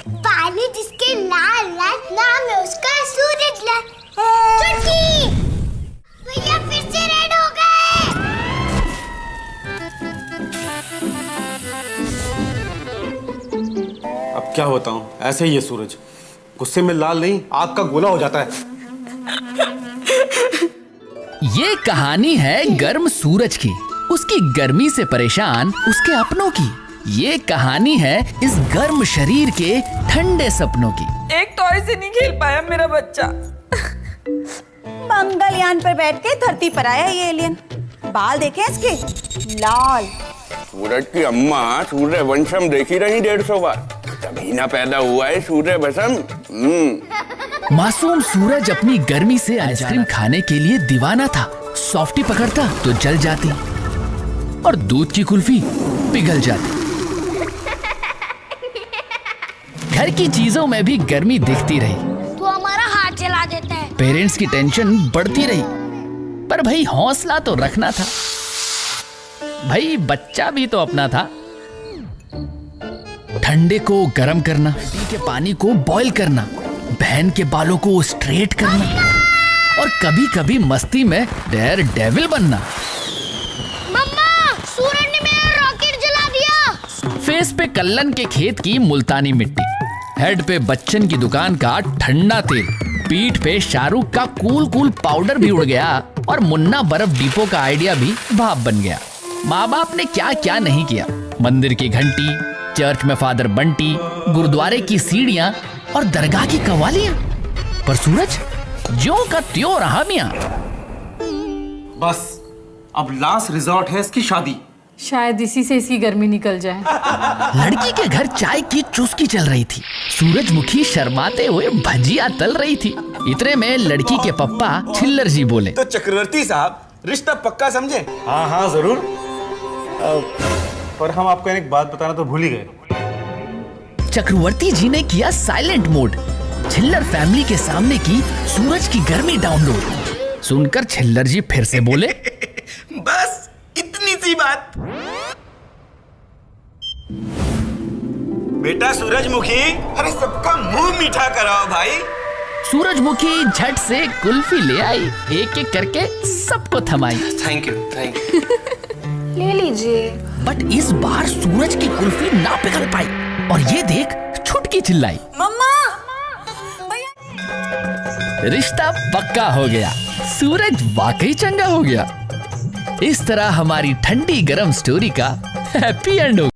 पानी जिसके लाल लाल नाम है उसका सूरज लाल। चुटकी भैया फिर से रेड हो गए। अब क्या बताऊं, ऐसे ही है सूरज, गुस्से में लाल नहीं आग का गोला हो जाता है। ये कहानी है गर्म सूरज की, उसकी गर्मी से परेशान उसके अपनों की। ये कहानी है इस गर्म शरीर के ठंडे सपनों की। एक टॉय से नहीं खेल पाया मेरा बच्चा। मंगलयान पर बैठ के धरती पर आया ये एलियन। बाल देखे इसके लाल। सूरज की अम्मा सूर्यवंशम देखी रही 150 बार, तभी ना पैदा हुआ है सूर्यवंशम। मासूम सूरज अपनी गर्मी से आइसक्रीम खाने के लिए दीवाना था। सॉफ्टी पकड़ता तो जल जाती और दूध की कुल्फी पिघल जाती। घर की चीजों में भी गर्मी दिखती रही। तू हमारा हाथ जला देता है। पेरेंट्स की टेंशन बढ़ती रही, पर भाई हौसला तो रखना था। भाई बच्चा भी तो अपना था। ठंडे को गर्म करना, नदी के पानी को बॉईल करना, बहन के बालों को स्ट्रेट करना और कभी कभी मस्ती में डेयर डेविल बनना। मम्मा, सूरज ने मेरा रॉकेट जला दिया। फेस पे कल्लन के खेत की मुल्तानी मिट्टी, हेड पे बच्चन की दुकान का ठंडा तेल, पीठ पे शाहरुख का कूल कूल पाउडर भी उड़ गया और मुन्ना बर्फ डिपो का आइडिया भी भाप बन गया। माँ बाप ने क्या क्या नहीं किया। मंदिर की घंटी, चर्च में फादर बंटी, गुरुद्वारे की सीढ़ियां और दरगाह की कवालियां, पर सूरज ज्यों का त्यों रहा मियां। बस अब लास्ट रिजॉर्ट है इसकी शादी। शायद इसी से इसकी गर्मी निकल जाए। लड़की के घर चाय की चुस्की चल रही थी। सूरजमुखी शर्माते हुए भजिया तल रही थी। इतने में लड़की के पप्पा छिल्लर जी बोले, तो चक्रवर्ती साहब रिश्ता पक्का समझे? हाँ हाँ जरूर, पर हम आपको एक बात बताना तो भूल ही गए। चक्रवर्ती जी ने किया साइलेंट मोड। छिल्लर फैमिली के सामने की सूरज की गर्मी डाउनलोड। सुनकर छिल्लर जी फिर से बोले, बस इतनी सी बात। बेटा सूरजमुखी, अरे सबका मुंह मीठा कराओ भाई। सूरजमुखी झट से कुल्फी ले आई, एक एक करके सबको थमाई। Thank you. ले लीजिए। बट इस बार सूरज की कुल्फी ना पिघल पाई और ये देख छुटकी चिल्लाई, मम्मा रिश्ता पक्का हो गया। सूरज वाकई चंगा हो गया। इस तरह हमारी ठंडी गरम स्टोरी का हैप्पी एंड हो गया।